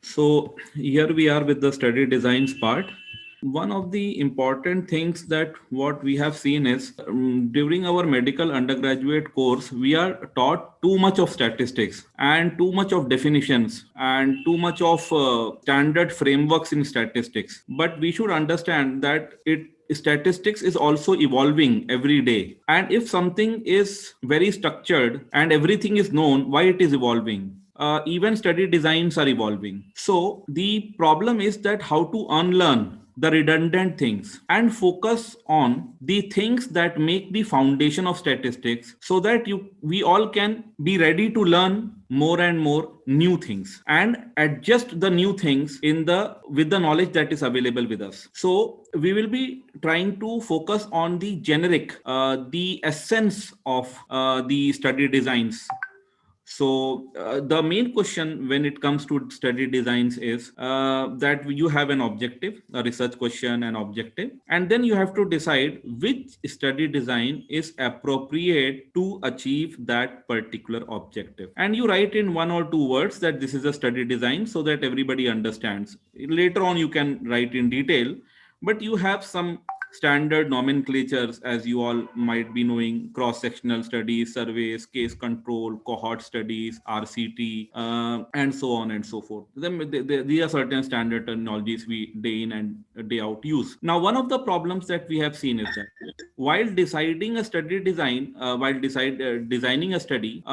So here we are with the study designs part. One of the important things that what we have seen is during our medical undergraduate course, we are taught too much of statistics and too much of definitions and too much of standard frameworks in statistics. But we should understand that it statistics is also evolving every day, and if something is very structured and everything is known, why it is evolving? Even study designs are evolving. So the problem is that how to unlearn the redundant things and focus on the things that make the foundation of statistics, so that we all can be ready to learn more and more new things and adjust the new things in the with the knowledge that is available with us. So we will be trying to focus on the generic, the essence of the study designs. So the main question when it comes to study designs is that you have an objective, a research question, an objective, and then you have to decide which study design is appropriate to achieve that particular objective. And you write in one or two words that this is a study design so that everybody understands. Later on, you can write in detail, but you have some standard nomenclatures, as you all might be knowing: cross-sectional studies, surveys, case control, cohort studies, RCT, and so on and so forth. These are certain standard terminologies we day in and day out use. Now, one of the problems that we have seen is that while deciding a study design, designing a study,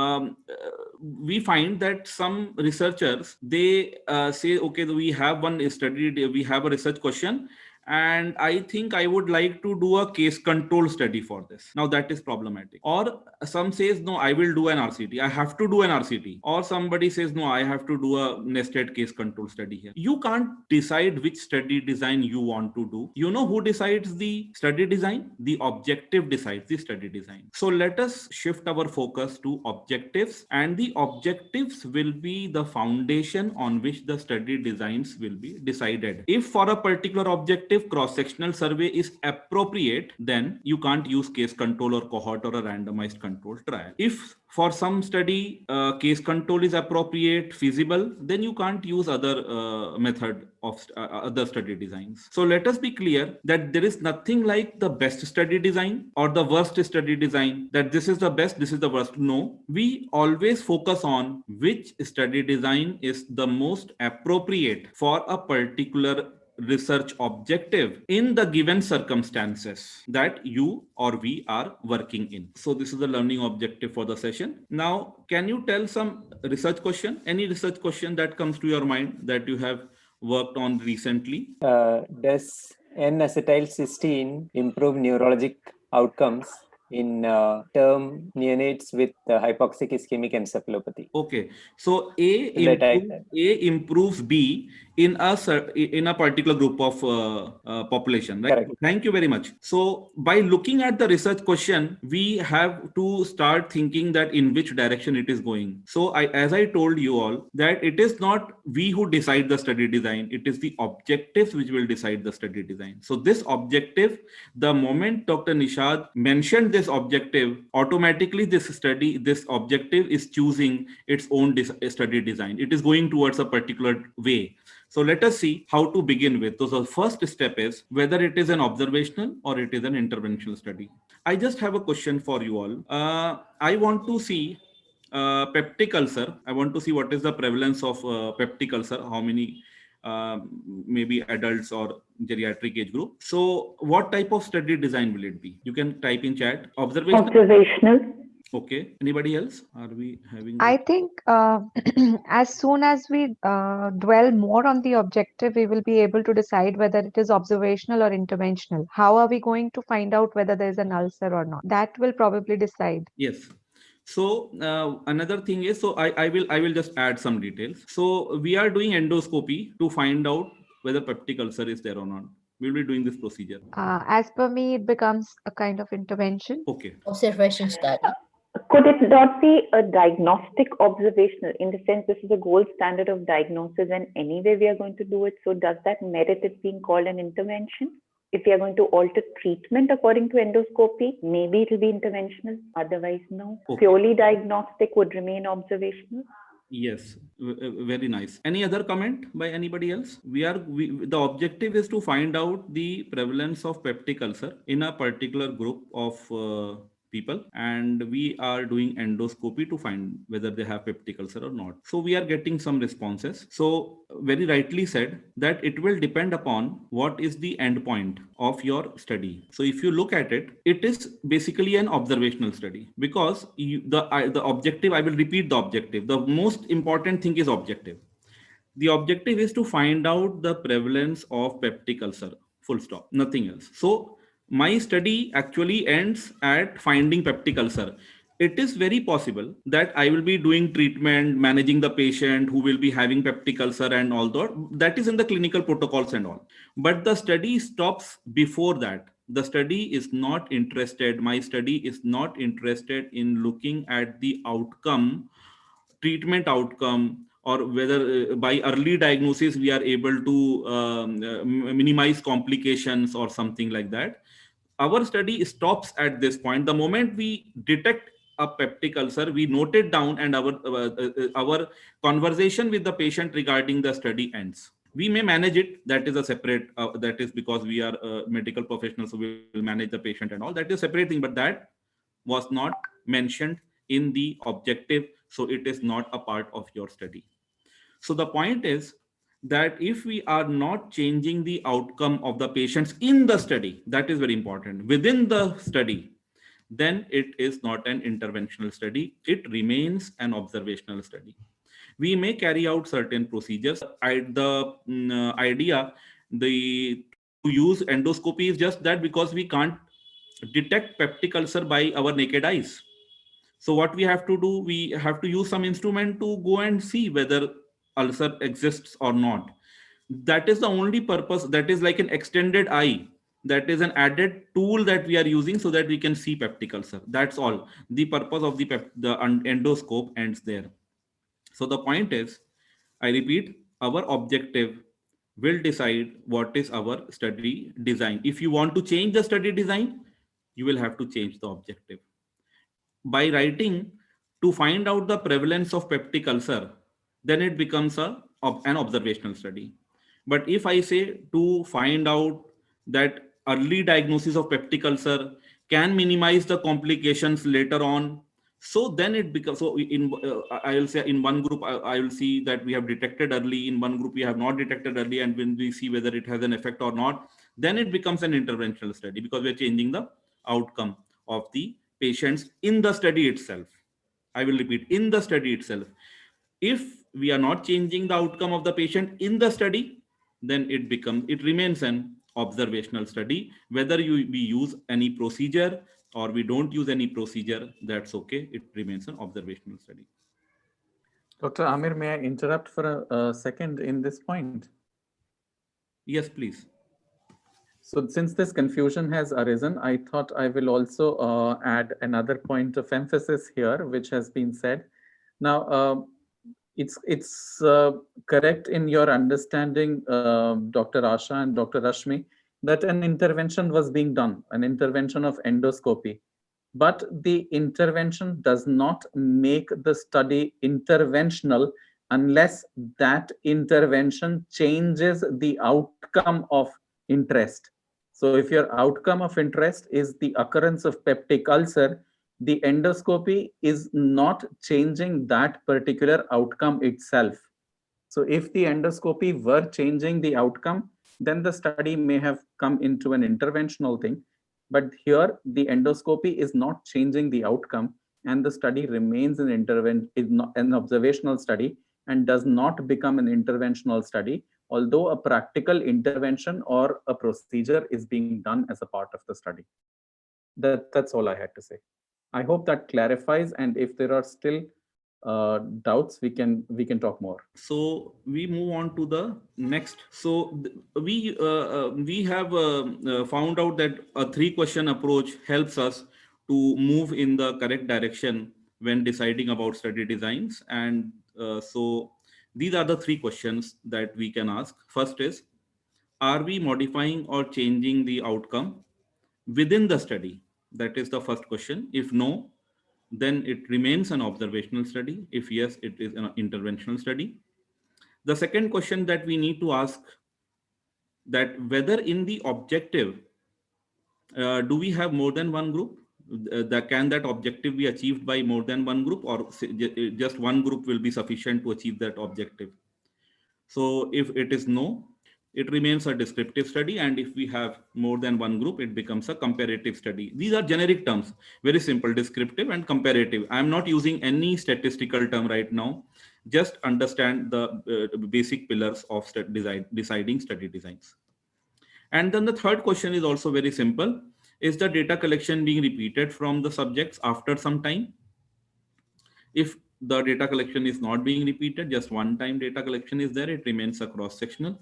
we find that some researchers, they say, okay, we have one study, we have a research question, and I think I would like to do a case control study for this. Now that is problematic. Or some says, no, I will do an RCT, I have to do an RCT. Or somebody says, no, I have to do a nested case control study here. You can't decide which study design you want to do. You know who decides the study design? The objective decides the study design. So let us shift our focus to objectives, and the objectives will be the foundation on which the study designs will be decided. If for a particular objective cross-sectional survey is appropriate, then you can't use case control or cohort or a randomized control trial. If for some study case control is appropriate, feasible, then you can't use other method of other study designs. So let us be clear that there is nothing like the best study design or the worst study design, that this is the best, this is the worst. No, we always focus on which study design is the most appropriate for a particular research objective in the given circumstances that you or we are working in. So this is the learning objective for the session. Now, can you tell some research question, any research question that comes to your mind that you have worked on recently? Does N-acetylcysteine improve neurologic outcomes in term neonates with hypoxic ischemic encephalopathy? Okay, so A improves B in a particular group of population, right? Correct. Thank you very much. So by looking at the research question, we have to start thinking that in which direction it is going. So as I told you all, that it is not we who decide the study design, it is the objectives which will decide the study design. So this objective, the moment Dr. Nishad mentioned this objective, automatically this objective is choosing its own study design. It is going towards a particular way. So let us see how to begin with. So the first step is whether it is an observational or it is an interventional study. I just have a question for you all. I want to see peptic ulcer. I want to see what is the prevalence of peptic ulcer, how many maybe adults or geriatric age group. So what type of study design will it be? You can type in chat. Observational. Okay. Anybody else? Are we having? I think as soon as we dwell more on the objective, we will be able to decide whether it is observational or interventional. How are we going to find out whether there is an ulcer or not? That will probably decide. Yes. So another thing is, so I will just add some details. So we are doing endoscopy to find out whether peptic ulcer is there or not. We'll be doing this procedure. As per me, it becomes a kind of intervention. Okay. Observation study. Could it not be a diagnostic observational, in the sense this is a gold standard of diagnosis and anyway we are going to do it? So does that merit it being called an intervention? If we are going to alter treatment according to endoscopy, maybe it will be interventional. Otherwise, no. Okay. Purely diagnostic would remain observational. Yes, very nice. Any other comment by anybody else? The objective is to find out the prevalence of peptic ulcer in a particular group of people, and we are doing endoscopy to find whether they have peptic ulcer or not. So we are getting some responses. So very rightly said that it will depend upon what is the endpoint of your study. So if you look at it, it is basically an observational study, because the objective, I will repeat the objective. The most important thing is objective. The objective is to find out the prevalence of peptic ulcer, full stop, nothing else. So my study actually ends at finding peptic ulcer. It is very possible that I will be doing treatment, managing the patient who will be having peptic ulcer and all that is in the clinical protocols and all. But the study stops before that. The study is not interested, my study is not interested in looking at the outcome, treatment outcome, or whether by early diagnosis we are able to minimize complications or something like that. Our study stops at this point. The moment we detect a peptic ulcer, we note it down, and our conversation with the patient regarding the study ends. We may manage it, that is a separate that is because we are medical professionals, so we will manage the patient and all, that is a separate thing, but that was not mentioned in the objective, so it is not a part of your study. So the point is that if we are not changing the outcome of the patients in the study, that is very important, within the study, then it is not an interventional study, it remains an observational study. We may carry out certain procedures. The idea to use endoscopy is just that because we can't detect peptic ulcer by our naked eyes. So what we have to do, we have to use some instrument to go and see whether ulcer exists or not. That is the only purpose. That is like an extended eye. That is an added tool that we are using so that we can see peptic ulcer. That's all. The purpose of the endoscope ends there. So the point is, I repeat, our objective will decide what is our study design. If you want to change the study design, you will have to change the objective. By writing to find out the prevalence of peptic ulcer, then it becomes an observational study. But if I say to find out that early diagnosis of peptic ulcer can minimize the complications later on, so then it becomes, so in I will say in one group I will see that we have detected early, in one group we have not detected early, and when we see whether it has an effect or not, then it becomes an interventional study because we are changing the outcome of the patients in the study itself. I will repeat, in the study itself. If we are not changing the outcome of the patient in the study, then it remains an observational study. Whether we use any procedure or we don't use any procedure, that's okay. It remains an observational study. Dr. Amir, may I interrupt for a second in this point? Yes, please. So since this confusion has arisen, I thought I will also add another point of emphasis here, which has been said. Now, it's correct in your understanding, Dr. Asha and Dr. Rashmi, that an intervention was being done, an intervention of endoscopy. But the intervention does not make the study interventional unless that intervention changes the outcome of interest. So if your outcome of interest is the occurrence of peptic ulcer, the endoscopy is not changing that particular outcome itself. So if the endoscopy were changing the outcome, then the study may have come into an interventional thing. But here, the endoscopy is not changing the outcome, and the study remains an observational study and does not become an interventional study, although a practical intervention or a procedure is being done as a part of the study. That's all I had to say. I hope that clarifies, and if there are still doubts, we can talk more. So we move on to the next. So we have found out that a 3-question approach helps us to move in the correct direction when deciding about study designs. And so these are the 3 questions that we can ask. First is, are we modifying or changing the outcome within the study? That is the first question. If no, then it remains an observational study. If yes, it is an interventional study. The second question that we need to ask, that whether in the objective, do we have more than one group? Can that objective be achieved by more than one group, or just one group will be sufficient to achieve that objective? So if it is no, it remains a descriptive study, and if we have more than one group, it becomes a comparative study. These are generic terms, very simple: descriptive and comparative. I am not using any statistical term right now. Just understand the basic pillars of deciding study designs. And then the third question is also very simple: is the data collection being repeated from the subjects after some time? If the data collection is not being repeated, just one time data collection is there, it remains a cross-sectional.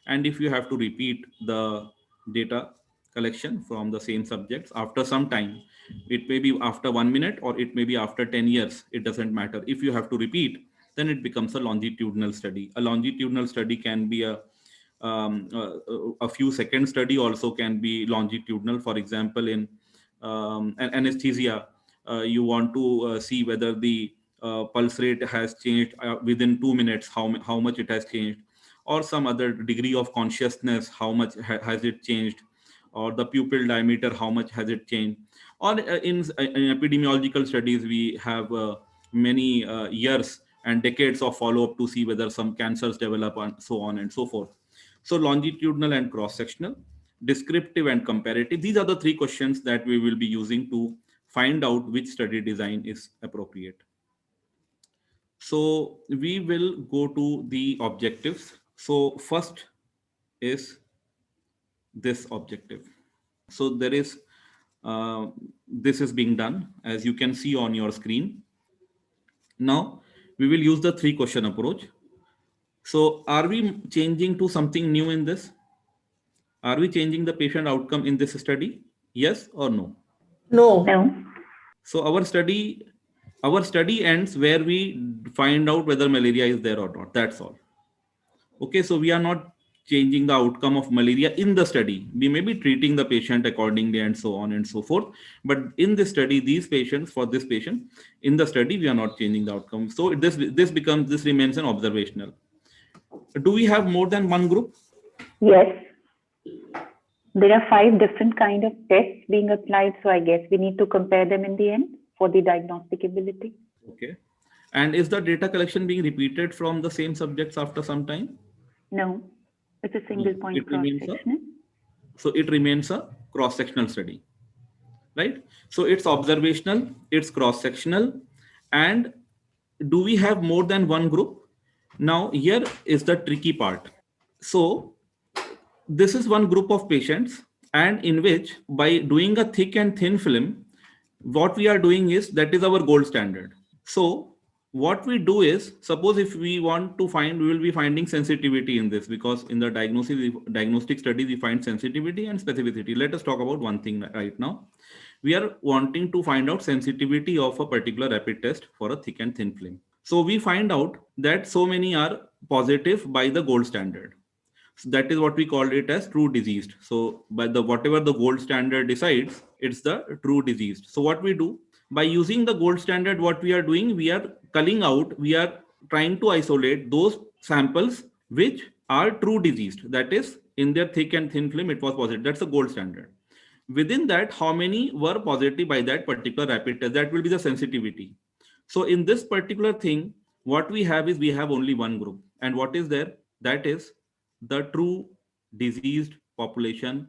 And if you have to repeat the data collection from the same subjects after some time, it may be after 1 minute or it may be after 10 years, it doesn't matter. If you have to repeat, then it becomes a longitudinal study. A longitudinal study can be a few second study, also can be longitudinal. For example, in an anesthesia, you want to see whether the pulse rate has changed within 2 minutes, how much it has changed, or some other degree of consciousness, how much has it changed, or the pupil diameter, how much has it changed. Or in epidemiological studies, we have many years and decades of follow-up to see whether some cancers develop, and so on and so forth. So longitudinal and cross-sectional, descriptive and comparative, these are the three questions that we will be using to find out which study design is appropriate. So we will go to the objectives. So first is this objective. So there is, this is being done, as you can see on your screen. Now we will use the 3-question approach. So are we changing to something new in this? Are we changing the patient outcome in this study? Yes or no? No. No. So our study ends where we find out whether malaria is there or not. That's all. Okay, so we are not changing the outcome of malaria in the study. We may be treating the patient accordingly and so on and so forth. But in this study, for this patient, in the study, we are not changing the outcome. So this remains an observational. Do we have more than one group? Yes. There are 5 different kind of tests being applied. So I guess we need to compare them in the end for the diagnostic ability. Okay. And is the data collection being repeated from the same subjects after some time? No. It's a single point cross-sectional. So it remains a cross-sectional study, right? So it's observational, it's cross-sectional. And do we have more than one group? Now here is the tricky part. So this is one group of patients, and in which, by doing a thick and thin film, what we are doing is, that is our gold standard. So what we do is, suppose if we want to find, we will be finding sensitivity in this, because in the diagnostic studies we find sensitivity and specificity. Let us talk about one thing right now. We are wanting to find out sensitivity of a particular rapid test for a thick and thin film. So we find out that so many are positive by the gold standard. So that is what we call it as true diseased. So by whatever the gold standard decides, it's the true diseased. So what we do, by using the gold standard, what we are doing, we are culling out, we are trying to isolate those samples which are true diseased. That is, in their thick and thin film, it was positive. That's the gold standard. Within that, how many were positive by that particular rapid test? That will be the sensitivity. So in this particular thing, what we have is, we have only one group. And what is there? That is the true diseased population,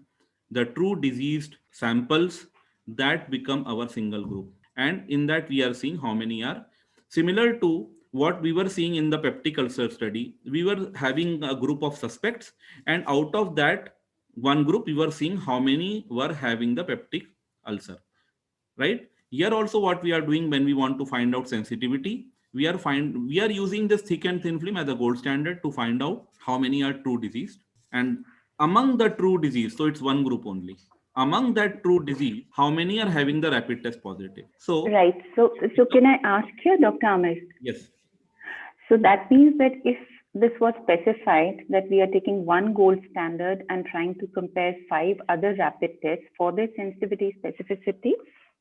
the true diseased samples that become our single group. And in that, we are seeing how many are similar to what we were seeing in the peptic ulcer study. We were having a group of suspects, and out of that one group, we were seeing how many were having the peptic ulcer, right? Here also, what we are doing when we want to find out sensitivity, we are using this thick and thin film as a gold standard to find out how many are true diseased. And among the true disease, so it's one group only. Among that true disease, how many are having the rapid test positive? So right. So can I ask here, Dr. Amir? Yes. So that means that if this was specified that we are taking one gold standard and trying to compare 5 other rapid tests for their sensitivity, specificity,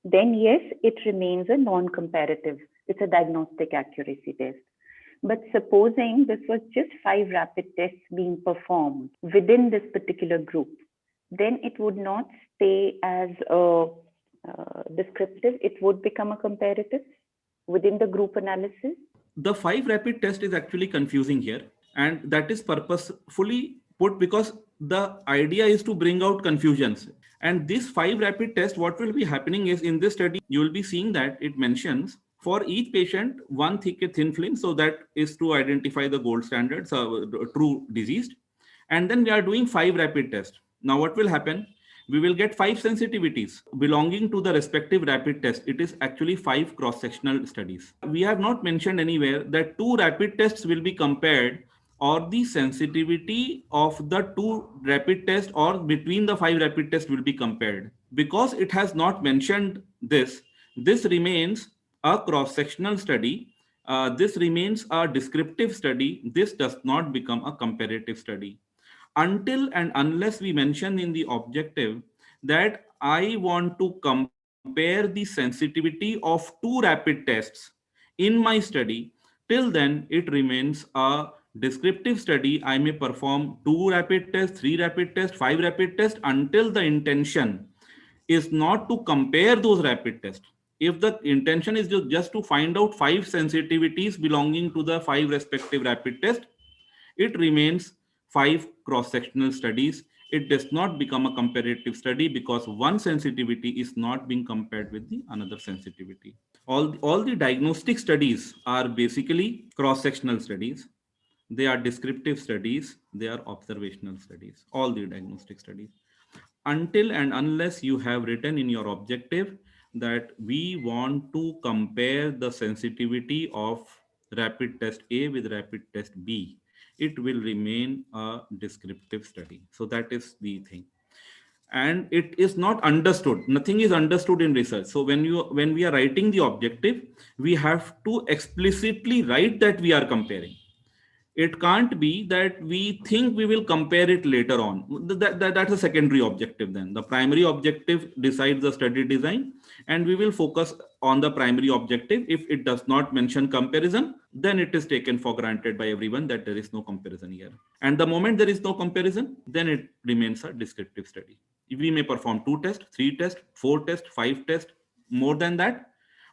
then yes, it remains a non-comparative. It's a diagnostic accuracy test. But supposing this was just 5 rapid tests being performed within this particular group, then it would not stay as a descriptive, it would become a comparative within the group analysis. The 5 rapid test is actually confusing here, and that is purposefully put because the idea is to bring out confusions. And this 5 rapid test, what will be happening is in this study, you will be seeing that it mentions for each patient one thick thin film. So that is to identify the gold standard, so true diseased. And then we are doing 5 rapid tests. Now what will happen? We will get 5 sensitivities belonging to the respective rapid test. It is actually 5 cross-sectional studies. We have not mentioned anywhere that 2 rapid tests will be compared or the sensitivity of the 2 rapid tests or between the 5 rapid tests will be compared. Because it has not mentioned this remains a cross-sectional study. This remains a descriptive study. This does not become a comparative study. Until and unless we mention in the objective that I want to compare the sensitivity of 2 rapid tests in my study, till then it remains a descriptive study. I may perform 2 rapid tests, 3 rapid tests, 5 rapid tests until the intention is not to compare those rapid tests. If the intention is just to find out 5 sensitivities belonging to the 5 respective rapid tests, it remains 5 cross-sectional studies. It does not become a comparative study because one sensitivity is not being compared with the another sensitivity. All the diagnostic studies are basically cross-sectional studies. They are descriptive studies. They are observational studies, all the diagnostic studies. Until and unless you have written in your objective that we want to compare the sensitivity of rapid test A with rapid test B, it will remain a descriptive study. So that is the thing. And it is not understood. Nothing is understood in research. So when we are writing the objective, we have to explicitly write that we are comparing. It can't be that we think we will compare it later on. That's a secondary objective then. The primary objective decides the study design, and we will focus on the primary objective. If it does not mention comparison, then it is taken for granted by everyone that there is no comparison here. And the moment there is no comparison, then it remains a descriptive study. We may perform 2 tests, 3 tests, 4 tests, 5 tests, more than that.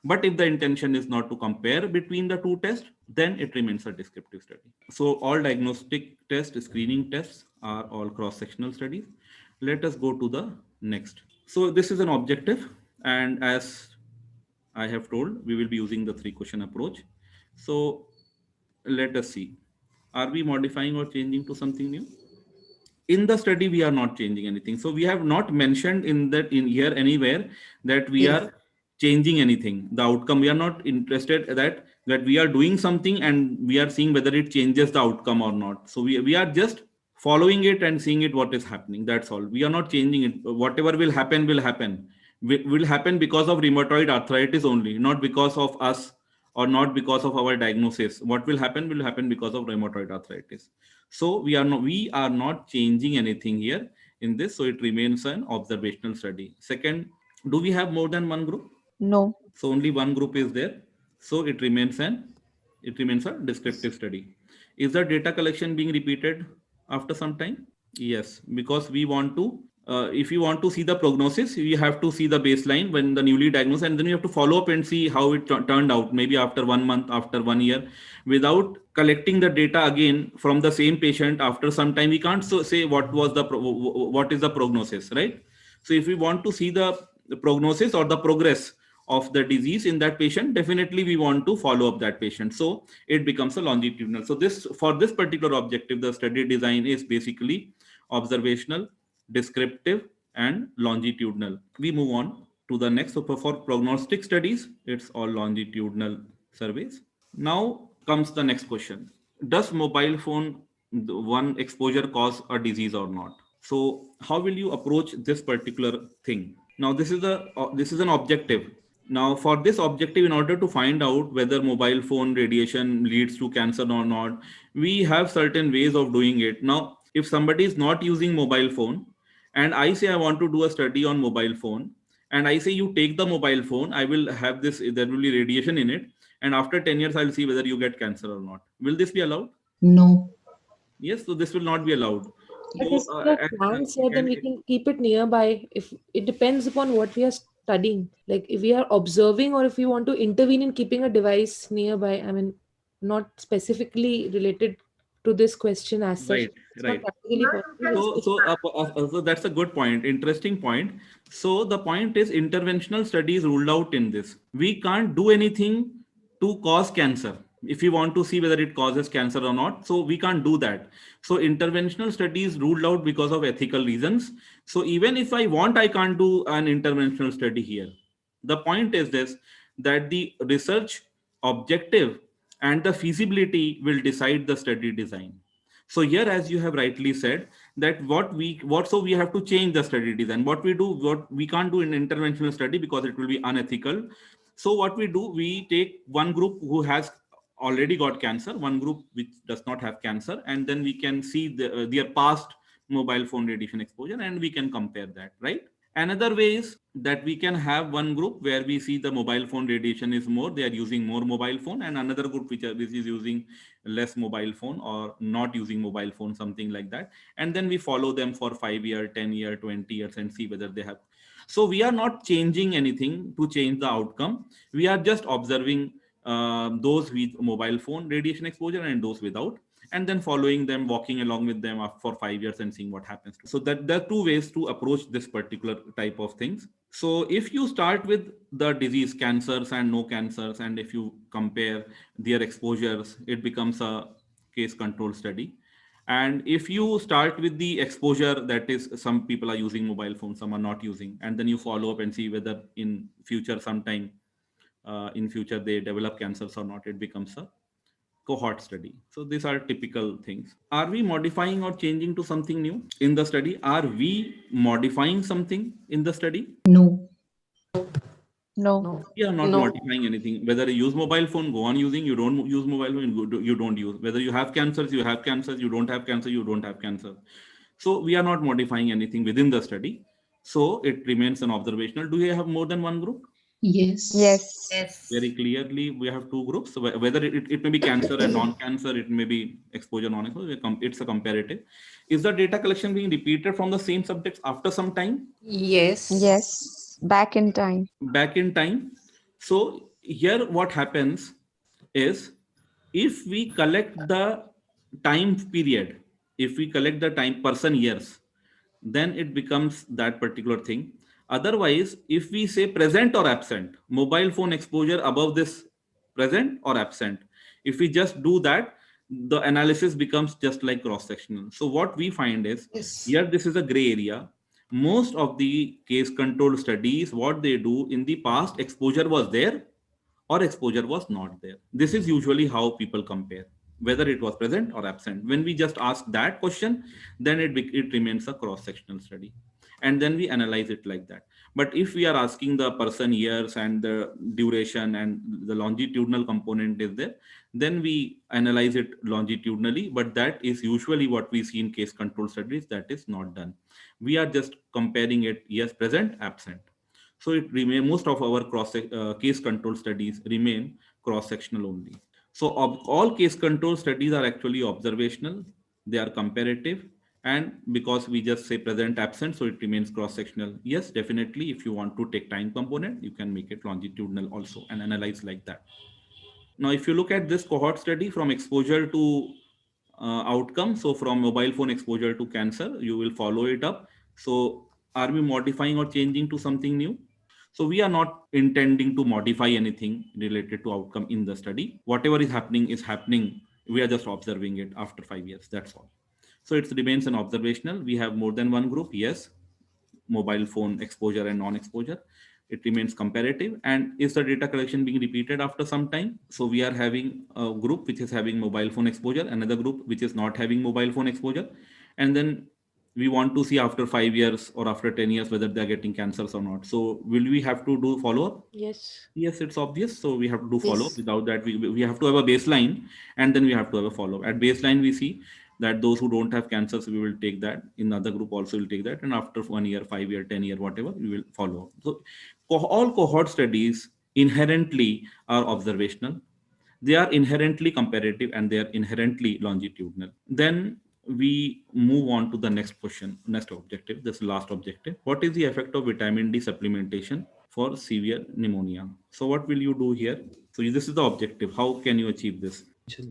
But if the intention is not to compare between the 2 tests, then it remains a descriptive study. So all diagnostic tests, screening tests are all cross-sectional studies. Let us go to the next. So this is an objective. And as I have told, we will be using the 3-question approach. So let us see. Are we modifying or changing to something new? In the study, we are not changing anything. So we have not mentioned in here anywhere that we are changing anything. The outcome, we are not interested that we are doing something and we are seeing whether it changes the outcome or not. So we are just following it and seeing it what is happening. That's all. We are not changing it. Whatever will happen will happen. Will happen because of rheumatoid arthritis only, not because of us or not because of our diagnosis. What will happen because of rheumatoid arthritis. So we are not changing anything here in this. So it remains an observational study. Second, do we have more than one group? No. So only one group is there. So it remains a descriptive study. Is the data collection being repeated after some time? Yes, because we want to, if you want to see the prognosis, you have to see the baseline when the newly diagnosed, and then you have to follow up and see how it turned out, maybe after 1 month, after 1 year, without collecting the data again from the same patient after some time. We can't say what is the prognosis, right? So if we want to see the prognosis or the progress of the disease in that patient, definitely we want to follow up that patient. So it becomes a longitudinal. So for this particular objective, the study design is basically observational, descriptive, and longitudinal. We move on to the next. So for prognostic studies, it's all longitudinal surveys. Now comes the next question. Does mobile phone one exposure cause a disease or not? So how will you approach this particular thing? Now this is an objective. Now for this objective, in order to find out whether mobile phone radiation leads to cancer or not, we have certain ways of doing it. Now, if somebody is not using mobile phone and I say I want to do a study on mobile phone, and I say you take the mobile phone, I will have this, there will be radiation in it, and after 10 years I'll see whether you get cancer or not. Will this be allowed? No. Yes, so this will not be allowed. But So, if the plants here, then we can keep it nearby. If it depends upon what we are studying, like if we are observing or if we want to intervene in keeping a device nearby. I mean, not specifically related to this question as such. right, It's not right. practically possible. So that's a good point, interesting point. So the point is interventional studies ruled out in this. We can't do anything to cause cancer if we want to see whether it causes cancer or not. So we can't do that. So interventional studies ruled out because of ethical reasons. So even if I want, I can't do an interventional study here. The point is this, that the research objective and the feasibility will decide the study design. So here, as you have rightly said, that so we have to change the study design. What we can't do in interventional study because it will be unethical. So what we do, we take one group who has already got cancer, one group which does not have cancer, and then we can see their past mobile phone radiation exposure, and we can compare that, right? Another way is that we can have one group where we see the mobile phone radiation is more, they are using more mobile phone, and another group which is using less mobile phone or not using mobile phone, something like that. And then we follow them for 5 years, 10 years, 20 years and see whether they have. So we are not changing anything to change the outcome. We are just observing those with mobile phone radiation exposure and those without, and then following them, walking along with them for 5 years and seeing what happens. So that there are two ways to approach this particular type of things. So if you start with the disease, cancers and no cancers, and if you compare their exposures, it becomes a case control study. And if you start with the exposure, that is, some people are using mobile phones, some are not using, and then you follow up and see whether in future, sometime in future, they develop cancers or not, it becomes a cohort study. So these are typical things. Are we modifying or changing to something new in the study? Are we modifying something in the study? No. No. We are not No. modifying anything. Whether you use mobile phone, go on using. You don't use mobile phone, you don't use. Whether you have cancers, you have cancers. You don't have cancer, you don't have cancer. So we are not modifying anything within the study. So it remains an observational. Do you have more than one group? Yes. Yes. Very clearly, we have two groups. So whether it may be cancer and non-cancer, it may be exposure, non-exposure, it's a comparative. Is the data collection being repeated from the same subjects after some time? Yes. Yes. Back in time. Back in time. So here what happens is, if we collect the time period, if we collect the time person years, then it becomes that particular thing. Otherwise, if we say present or absent, mobile phone exposure above this present or absent, if we just do that, the analysis becomes just like cross-sectional. So what we find is, here this is a gray area. Most of the case control studies, what they do in the past, exposure was there or exposure was not there. This is usually how people compare, whether it was present or absent. When we just ask that question, then it remains a cross-sectional study. And then we analyze it like that. But if we are asking the person years and the duration and the longitudinal component is there, then we analyze it longitudinally. But that is usually what we see in case control studies. That is not done. We are just comparing it, yes, present, absent. So it remain, most of our case control studies remain cross-sectional only. So all case control studies are actually observational. They are comparative. And because we just say present, absent, so it remains cross-sectional. Yes, definitely. If you want to take time component, you can make it longitudinal also and analyze like that. Now, if you look at this cohort study from exposure to outcome, so from mobile phone exposure to cancer, you will follow it up. So are we modifying or changing to something new? So we are not intending to modify anything related to outcome in the study. Whatever is happening. We are just observing it after 5 years. That's all. So it remains an observational. We have more than one group. Yes, mobile phone exposure and non-exposure. It remains comparative. And is the data collection being repeated after some time? So we are having a group which is having mobile phone exposure, another group which is not having mobile phone exposure. And then we want to see after 5 years or after 10 years whether they're getting cancers or not. So will we have to do follow-up? Yes. Yes, it's obvious. So we have to do follow-up. Yes. Without that, we have to have a baseline, and then we have to have a follow-up. At baseline, we see that those who don't have cancers, we will take that. In other group also will take that. And after 1 year, 5 year, 10 year, whatever, we will follow. So all cohort studies inherently are observational. They are inherently comparative and they are inherently longitudinal. Then we move on to the next question, next objective, this last objective. What is the effect of vitamin D supplementation for severe pneumonia? So what will you do here? So this is the objective. How can you achieve this?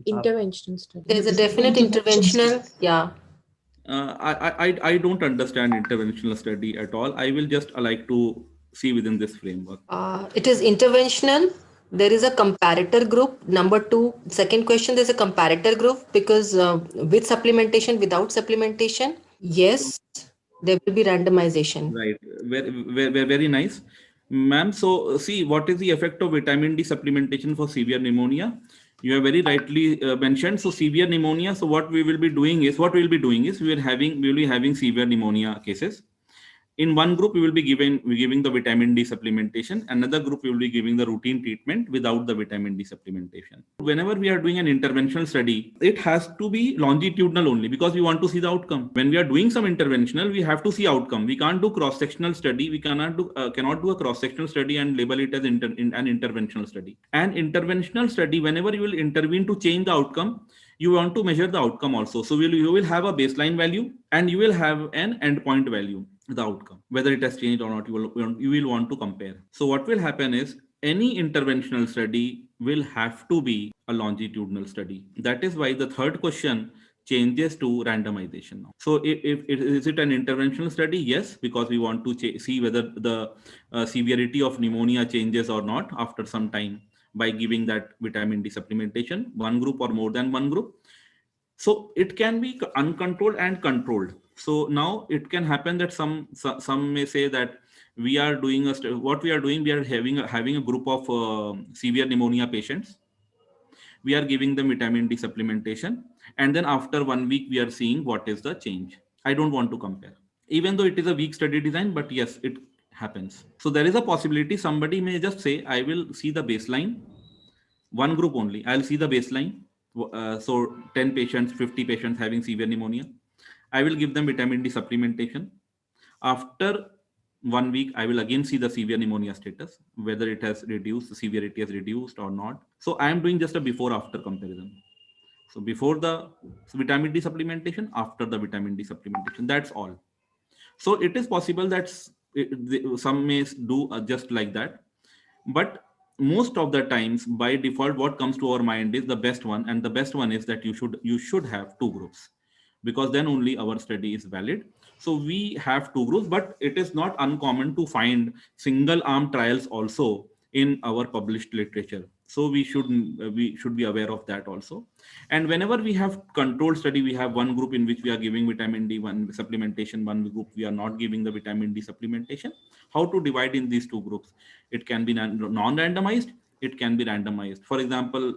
Intervention study. There's a definite interventional, yeah. I don't understand interventional study at all. I will just like to see within this framework. It is interventional. There is a comparator group. Number two, second question, there's a comparator group because with supplementation, without supplementation, yes, there will be randomization. Right. Very nice. Ma'am, so see, what is the effect of vitamin D supplementation for severe pneumonia? You have very rightly mentioned. So severe pneumonia. So what we will be doing is we will be having severe pneumonia cases. In one group, we will be giving the vitamin D supplementation. Another group, we will be giving the routine treatment without the vitamin D supplementation. Whenever we are doing an interventional study, it has to be longitudinal only because we want to see the outcome. When we are doing some interventional, we have to see outcome. We can't do cross-sectional study. We cannot do a cross-sectional study and label it as an interventional study. An interventional study, whenever you will intervene to change the outcome, you want to measure the outcome also. So you will have a baseline value and you will have an endpoint value, the outcome, whether it has changed or not, you will want to compare. So what will happen is any interventional study will have to be a longitudinal study. That is why the third question changes to randomization now. So is it an interventional study? Yes, because we want to see whether the severity of pneumonia changes or not after some time by giving that vitamin D supplementation, one group or more than one group. So it can be uncontrolled and controlled. So now it can happen that some may say that we are doing we are having a group of severe pneumonia patients. We are giving them vitamin D supplementation, and then after 1 week we are seeing what is the change. I don't want to compare, even though it is a weak study design, but yes, it happens. So there is a possibility somebody may just say, I will see the baseline, one group only. I'll see the baseline. So 10 patients, 50 patients having severe pneumonia. I will give them vitamin D supplementation. After 1 week, I will again see the severe pneumonia status, whether it has reduced, the severity has reduced or not. So I am doing just a before-after comparison. So before the vitamin D supplementation, after the vitamin D supplementation, that's all. So it is possible that some may do just like that, but most of the times by default, what comes to our mind is the best one, and the best one is that you should have two groups, because then only our study is valid. So we have two groups, but it is not uncommon to find single arm trials also in our published literature. So we should be aware of that also. And whenever we have controlled study, we have one group in which we are giving vitamin D supplementation, one group we are not giving the vitamin D supplementation. How to divide in these two groups? It can be non-randomized, it can be randomized. For example,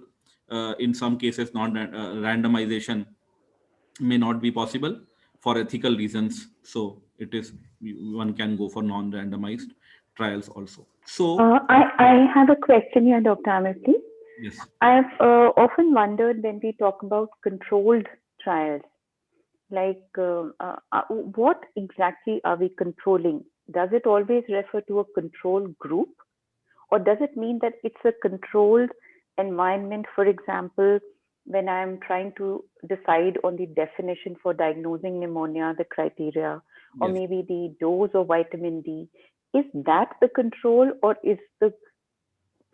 in some cases, randomization may not be possible for ethical reasons. So one can go for non-randomized trials also. So I have a question here, Dr. Amity. yes, I've often wondered when we talk about controlled trials, like what exactly are we controlling? Does it always refer to a control group, or does it mean that it's a controlled environment? For example, when I'm trying to decide on the definition for diagnosing pneumonia, the criteria, or yes. maybe the dose of vitamin D, is that the control, or is the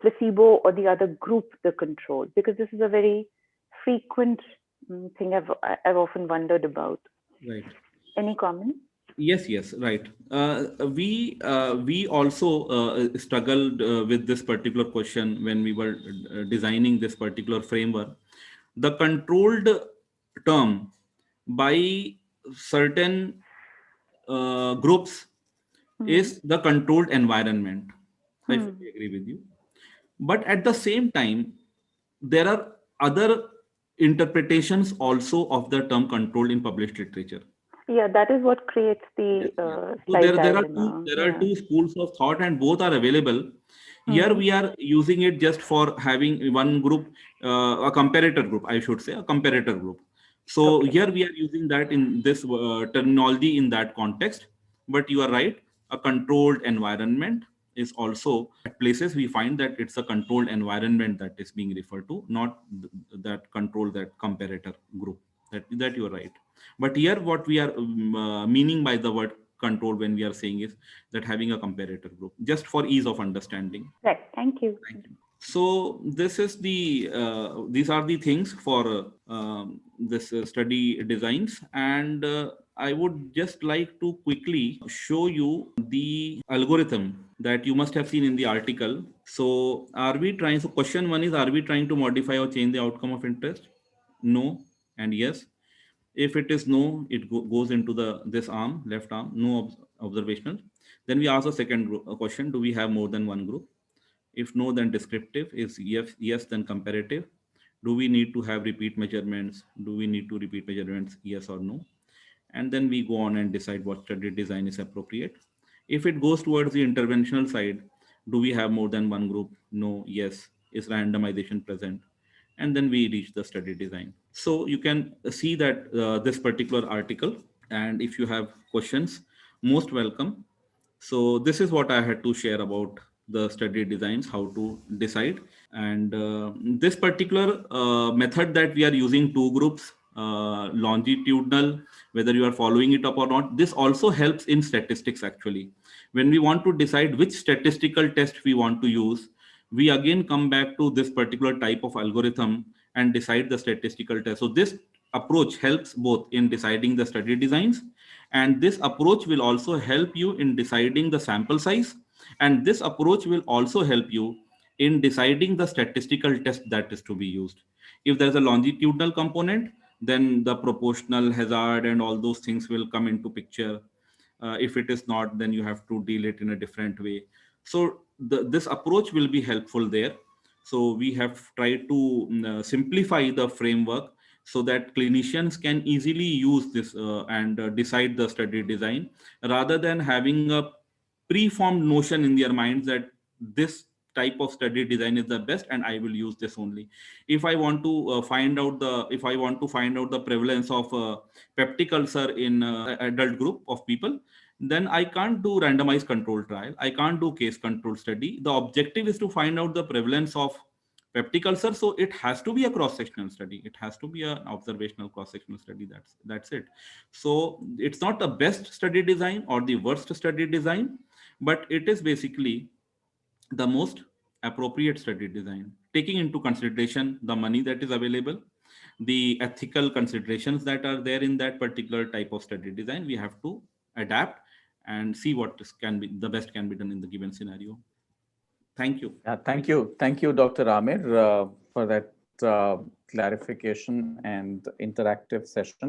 placebo or the other group the control? Because this is a very frequent thing I've often wondered about. Right. Any comment? Yes, right. We also struggled with this particular question when we were designing this particular framework. The controlled term by certain groups is the controlled environment. I fully agree with you. But at the same time, there are other interpretations also of the term controlled in published literature. Yeah, that is what creates the So there are two schools of thought, and both are available. Here we are using it just for having one group, a comparator group, I should say, a comparator group. So Okay. here we are using that in this terminology in that context. But you are right, a controlled environment is also at places we find that it's a controlled environment that is being referred to, not that control, that comparator group. That you are right. But here what we are meaning by the word control when we are saying is that having a comparator group, just for ease of understanding. Right. Thank you. Thank you. So this is the these are the things for this study designs, and I would just like to quickly show you the algorithm that you must have seen in the article. So are we trying? So question one is: are we trying to modify or change the outcome of interest? No and yes. If it is no, it goes into the this arm, left arm, no observational. Then we ask the second question: do we have more than one group? If no, then descriptive. Is yes, then comparative. Do we need to have repeat measurements? Do we need to repeat measurements? Yes or no? And then we go on and decide what study design is appropriate. If it goes towards the interventional side, do we have more than one group? No, yes. Is randomization present? And then we reach the study design. So you can see that this particular article, and if you have questions, most welcome. So this is what I had to share about the study designs, how to decide. And this particular method that we are using, two groups, longitudinal, whether you are following it up or not, this also helps in statistics actually. When we want to decide which statistical test we want to use, we again come back to this particular type of algorithm and decide the statistical test. So this approach helps both in deciding the study designs, and this approach will also help you in deciding the sample size, and this approach will also help you in deciding the statistical test that is to be used. If there's a longitudinal component, then the proportional hazard and all those things will come into picture. If it is not, then you have to deal it in a different way. So this approach will be helpful there. So we have tried to simplify the framework so that clinicians can easily use this and decide the study design, rather than having a preformed notion in their minds that this type of study design is the best and I will use this only. If I want to find out the prevalence of peptic ulcer in adult group of people, then I can't do randomized control trial, I can't do case control study. The objective is to find out the prevalence of peptic ulcer, so it has to be a cross sectional study, it has to be an observational cross sectional study. That's it. So it's not the best study design or the worst study design, but it is basically the most appropriate study design, taking into consideration the money that is available, the ethical considerations that are there in that particular type of study design. We have to adapt and see what can be the best can be done in the given scenario. Thank you. Thank you, Dr. Amir, for that clarification and interactive session.